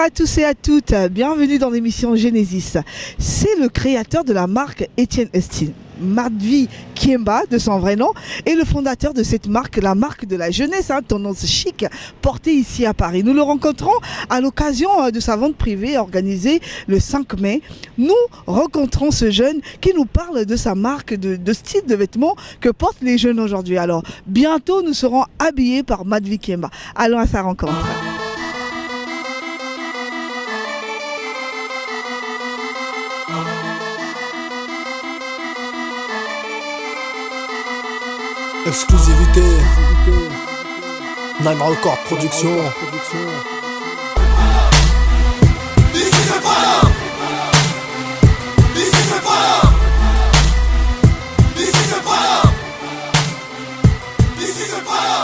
à tous et à toutes, bienvenue dans l'émission Genesis. C'est le créateur de la marque Etienne Esti, Madvi Kiemba de son vrai nom, et le fondateur de cette marque, la marque de la jeunesse, tendance chic, portée ici à Paris. Nous le rencontrons à l'occasion de sa vente privée organisée le 5 mai. Nous rencontrons ce jeune qui nous parle de sa marque, de style de vêtements que portent les jeunes aujourd'hui. Alors, bientôt, nous serons habillés par Madvi Kiemba. Allons à sa rencontre. Exclusivité Nine Record Production. Ici c'est pas là. Ici c'est pas là. Ici c'est pas là. Ici c'est pas là.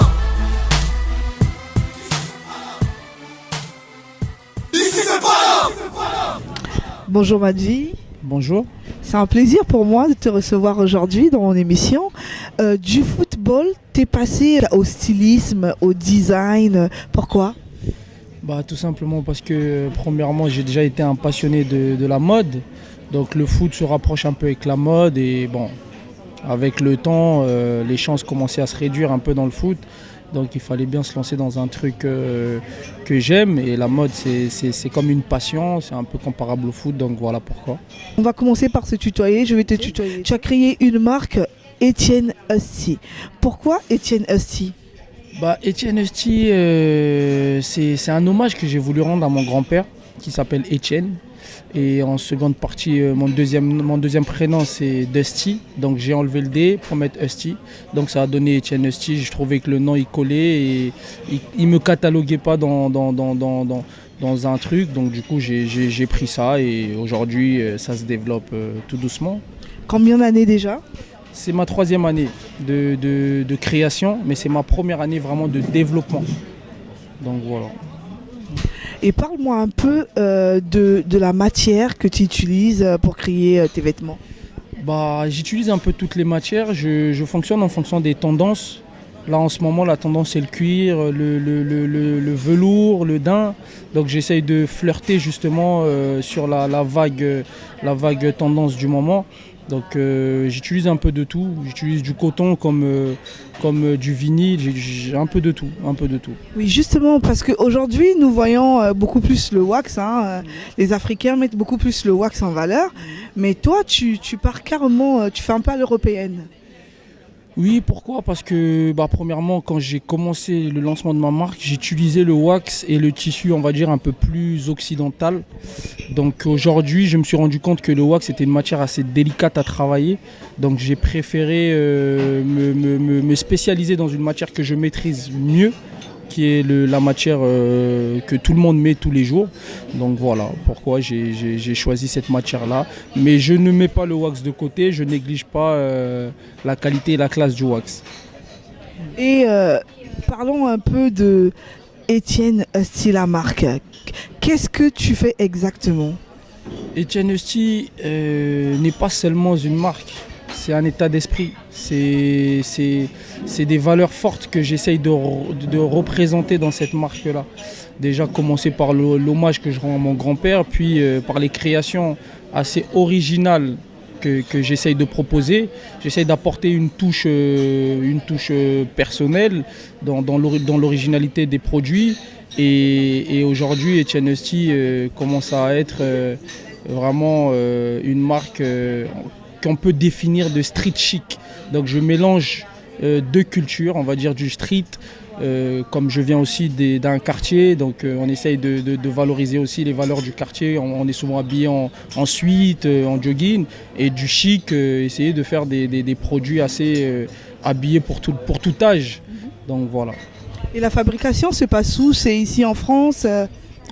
Ici c'est pas là. Bonjour Madvi. Bonjour. C'est un plaisir pour moi de te recevoir aujourd'hui dans mon émission. Du football, t'es passé au stylisme, au design. Pourquoi ? Tout simplement parce que premièrement j'ai déjà été un passionné de la mode. Donc le foot se rapproche un peu avec la mode et bon, avec le temps les chances commençaient à se réduire un peu dans le foot. Donc il fallait bien se lancer dans un truc que j'aime, et la mode c'est comme une passion, c'est un peu comparable au foot, donc voilà pourquoi. On va commencer par se tutoyer, je vais te tutoyer. Tu as créé une marque Etienne Esti. Pourquoi Etienne Esti ? Etienne Esti, c'est un hommage que j'ai voulu rendre à mon grand-père qui s'appelle Etienne. Et en seconde partie, mon deuxième prénom c'est Dusty, donc j'ai enlevé le D pour mettre Esti. Donc ça a donné Etienne Esti. Je trouvais que le nom il collait et il me cataloguait pas dans un truc. Donc du coup j'ai pris ça et aujourd'hui ça se développe tout doucement. Combien d'années déjà ? C'est ma 3e année de création, mais c'est ma première année vraiment de développement. Donc voilà. Et parle-moi un peu de la matière que tu utilises pour créer tes vêtements. J'utilise un peu toutes les matières, je fonctionne en fonction des tendances. Là en ce moment la tendance c'est le cuir, le velours, le daim. Donc j'essaye de flirter justement sur la vague tendance du moment. Donc j'utilise un peu de tout, j'utilise du coton comme du vinyle, j'ai un peu de tout. Oui, justement, parce qu'aujourd'hui, nous voyons beaucoup plus le wax. Les Africains mettent beaucoup plus le wax en valeur. Mais toi, tu pars carrément, tu fais un pas à l'européenne. Oui, pourquoi ? Parce que premièrement, quand j'ai commencé le lancement de ma marque, j'utilisais le wax et le tissu, on va dire, un peu plus occidental. Donc aujourd'hui, je me suis rendu compte que le wax était une matière assez délicate à travailler. Donc j'ai préféré me spécialiser dans une matière que je maîtrise mieux, qui est la matière que tout le monde met tous les jours. Donc voilà pourquoi j'ai choisi cette matière-là. Mais je ne mets pas le wax de côté, je néglige pas la qualité et la classe du wax. Et parlons un peu de Etienne Esti, la marque. Qu'est-ce que tu fais exactement ? Etienne Esti n'est pas seulement une marque, c'est un état d'esprit. C'est des valeurs fortes que j'essaye de représenter dans cette marque-là. Déjà commencer par l'hommage que je rends à mon grand-père, puis par les créations assez originales que j'essaye de proposer. J'essaye d'apporter une touche personnelle dans l'originalité des produits. Et aujourd'hui, Etienne Esti commence à être vraiment une marque qu'on peut définir de street chic. Donc je mélange deux cultures, on va dire du street, comme je viens aussi d'un quartier, donc on essaye de valoriser aussi les valeurs du quartier. On est souvent habillé en suite, en jogging, et du chic, essayer de faire des produits assez habillés pour tout âge. Donc voilà. Et la fabrication se passe où ? C'est ici en France ?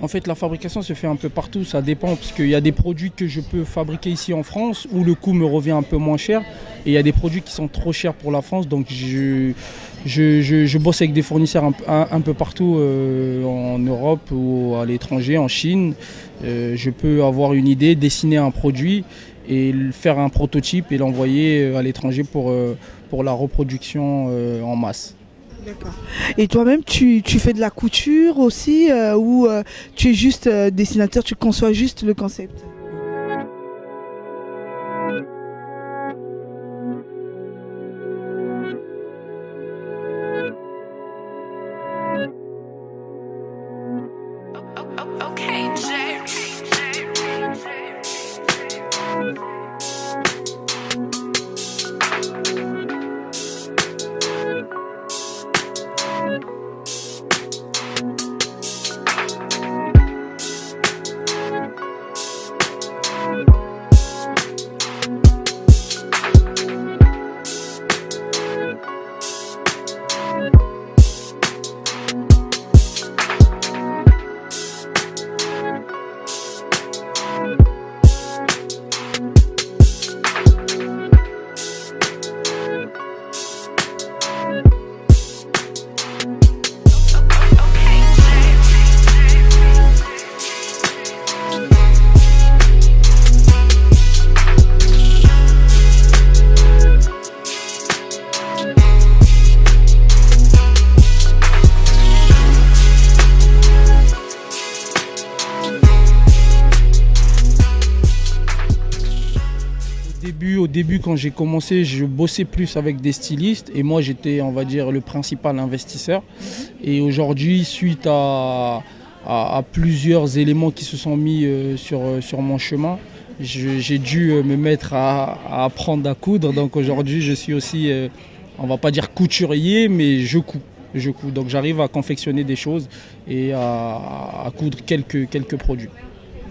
En fait, la fabrication se fait un peu partout, ça dépend, parce qu'il y a des produits que je peux fabriquer ici en France où le coût me revient un peu moins cher, et il y a des produits qui sont trop chers pour la France, donc je bosse avec des fournisseurs un peu partout en Europe ou à l'étranger, en Chine. Je peux avoir une idée, dessiner un produit et faire un prototype et l'envoyer à l'étranger pour la reproduction en masse. D'accord. Et toi-même, tu fais de la couture aussi ou tu es juste dessinateur, tu conçois juste le concept? Okay, Jay. Au début, quand j'ai commencé, je bossais plus avec des stylistes et moi j'étais, on va dire, le principal investisseur. Et aujourd'hui, suite à plusieurs éléments qui se sont mis sur mon chemin, j'ai dû me mettre à apprendre à coudre. Donc aujourd'hui, je suis aussi, on va pas dire couturier, mais je couds. Donc j'arrive à confectionner des choses et à coudre quelques produits.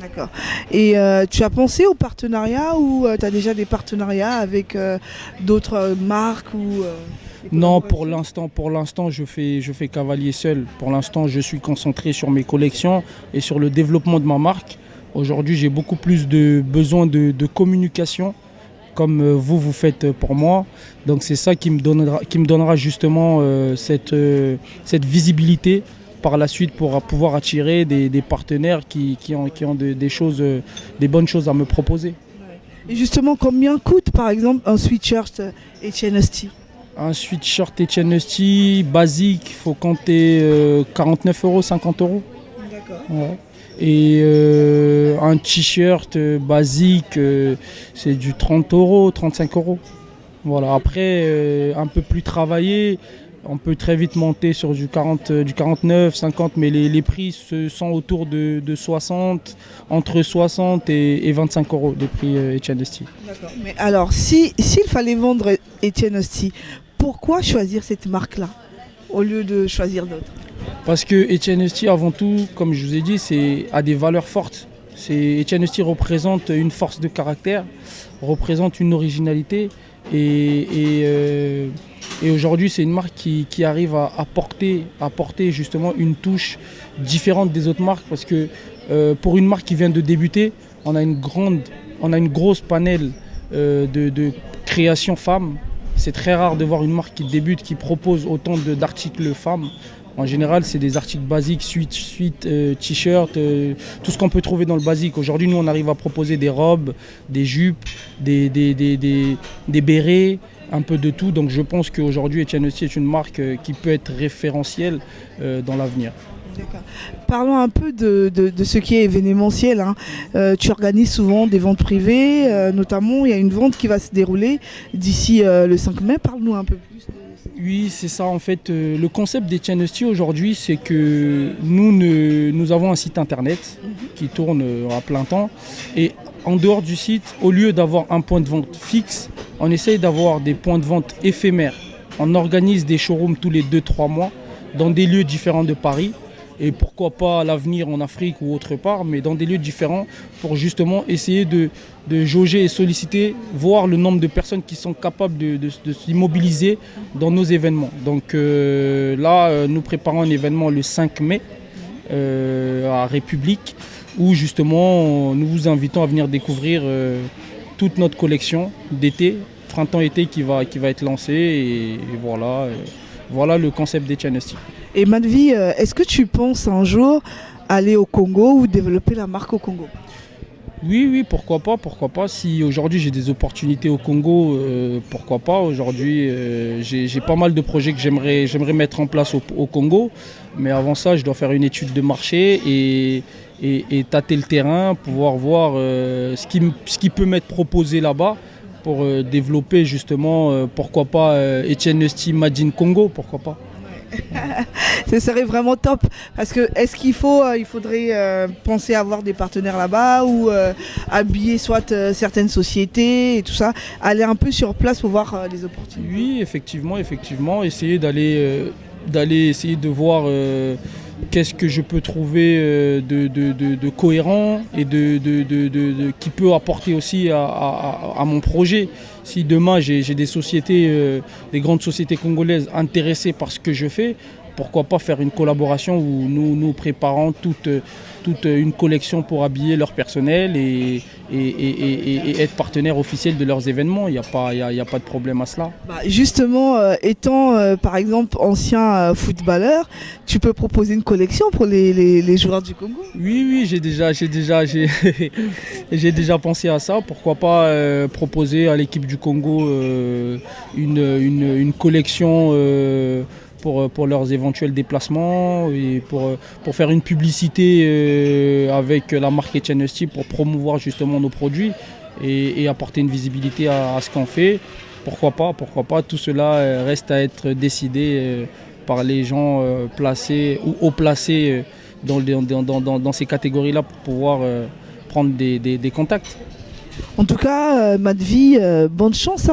D'accord. Et tu as pensé au partenariat ou tu as déjà des partenariats avec d'autres marques ou des Non, collaborations? pour l'instant, je fais cavalier seul. Pour l'instant, je suis concentré sur mes collections et sur le développement de ma marque. Aujourd'hui, j'ai beaucoup plus de besoin de communication, comme vous faites pour moi. Donc c'est ça qui me donnera justement cette visibilité par la suite pour pouvoir attirer des partenaires qui ont des bonnes choses à me proposer. Et justement, combien coûte par exemple un sweatshirt Etienne Esti? Un sweatshirt Etienne Esti basique, il faut compter 49 €, 50 €. D'accord. Ouais. Et un t-shirt basique, c'est du 30 €, 35 €. Voilà. Après, un peu plus travaillé, on peut très vite monter sur du 49, 50, mais les prix sont autour de 60, entre 60 et 25 € de prix Etienne Esti. D'accord. Mais alors, s'il fallait vendre Etienne Esti, pourquoi choisir cette marque-là au lieu de choisir d'autres? Parce que Etienne Esti, avant tout, comme je vous ai dit, a des valeurs fortes. Etienne Esti représente une force de caractère, représente une originalité et aujourd'hui, c'est une marque qui arrive à apporter justement une touche différente des autres marques parce que pour une marque qui vient de débuter, on a une grosse panel de création femmes. C'est très rare de voir une marque qui débute, qui propose autant d'articles femmes. En général, c'est des articles basiques, suite t-shirt, tout ce qu'on peut trouver dans le basique. Aujourd'hui, nous, on arrive à proposer des robes, des jupes, des bérets, un peu de tout. Donc je pense qu'aujourd'hui, Etienne Esti est une marque qui peut être référentielle dans l'avenir. D'accord. Parlons un peu de ce qui est événementiel, hein. Tu organises souvent des ventes privées, notamment il y a une vente qui va se dérouler d'ici le 5 mai. Parle-nous un peu plus. Oui, c'est ça en fait. Le concept d'Etienne Esti aujourd'hui, c'est que nous avons un site internet qui tourne à plein temps. Et en dehors du site, au lieu d'avoir un point de vente fixe, on essaye d'avoir des points de vente éphémères. On organise des showrooms tous les 2-3 mois dans des lieux différents de Paris. Et pourquoi pas à l'avenir en Afrique ou autre part, mais dans des lieux différents pour justement essayer de jauger et solliciter, voir le nombre de personnes qui sont capables de s'immobiliser dans nos événements. Donc là, nous préparons un événement le 5 mai à République où justement nous vous invitons à venir découvrir toute notre collection d'été, printemps-été qui va être lancée et voilà le concept d'Etienne Esti. Et Madvi, est-ce que tu penses un jour aller au Congo ou développer la marque au Congo? Oui, pourquoi pas, pourquoi pas. Si aujourd'hui j'ai des opportunités au Congo, pourquoi pas. Aujourd'hui, j'ai pas mal de projets que j'aimerais mettre en place au Congo. Mais avant ça, je dois faire une étude de marché et tâter le terrain, pouvoir voir ce qui peut m'être proposé là-bas pour développer justement, pourquoi pas, Etienne Esti Made in Congo, pourquoi pas. Ce serait vraiment top. Parce que est-ce qu'il faudrait penser à avoir des partenaires là-bas ou habiller soit certaines sociétés et tout ça, aller un peu sur place pour voir les opportunités. Oui, effectivement, essayer d'aller essayer de voir qu'est-ce que je peux trouver de cohérent et qui peut apporter aussi à mon projet. Si demain j'ai des sociétés, des grandes sociétés congolaises intéressées par ce que je fais, pourquoi pas faire une collaboration où nous préparons toute une collection pour habiller leur personnel et être partenaire officiel de leurs événements. Il n'y a pas de problème à cela. Justement, étant par exemple ancien footballeur, tu peux proposer une collection pour les joueurs du Congo? Oui, j'ai déjà pensé à ça. Pourquoi pas proposer à l'équipe du Congo une collection pour leurs éventuels déplacements et pour faire une publicité avec la marque Etienne Esti pour promouvoir justement nos produits et apporter une visibilité à ce qu'on fait. Pourquoi pas, tout cela reste à être décidé par les gens placés ou haut placés dans ces catégories-là pour pouvoir prendre des contacts. En tout cas, Madvi, bonne chance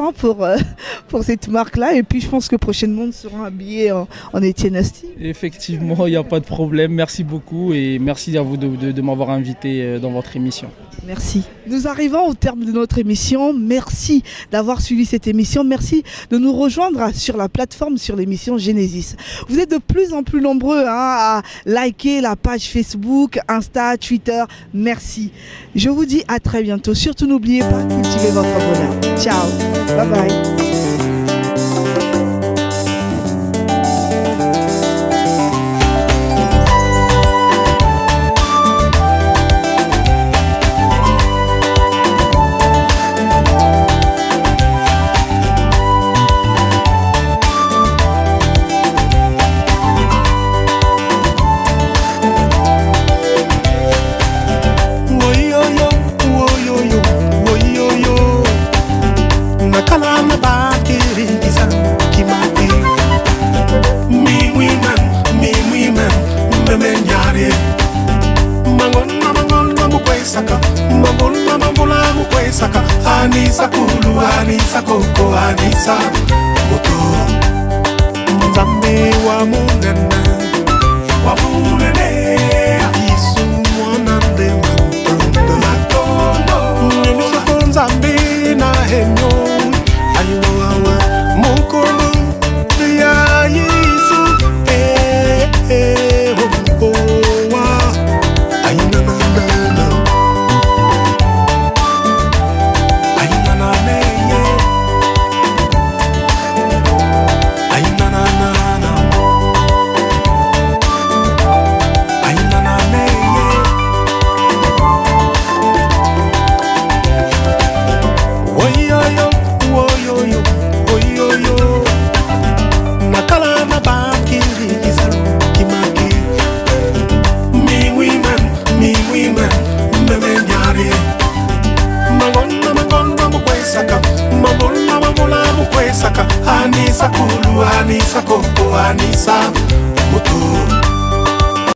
pour cette marque-là. Et puis, je pense que prochainement, nous serons habillés en Etienne Esti. Effectivement, il n'y a pas de problème. Merci beaucoup et merci à vous de m'avoir invité dans votre émission. Merci. Nous arrivons au terme de notre émission. Merci d'avoir suivi cette émission. Merci de nous rejoindre sur la plateforme, sur l'émission Genesis. Vous êtes de plus en plus nombreux à liker la page Facebook, Insta, Twitter. Merci. Je vous dis à très bientôt. Surtout, n'oubliez pas de cultiver votre bonheur. Ciao. Bye bye. Anisa kulu, Anisa koko, Anisa moto. Nzambe wa munene, Isu mwanande matondo. Nyuso Nzambe na henyo, ayo awa mukulu ya Yesu. Wa ayina na. Anisa kulu, Anisa koko, Anisa moto.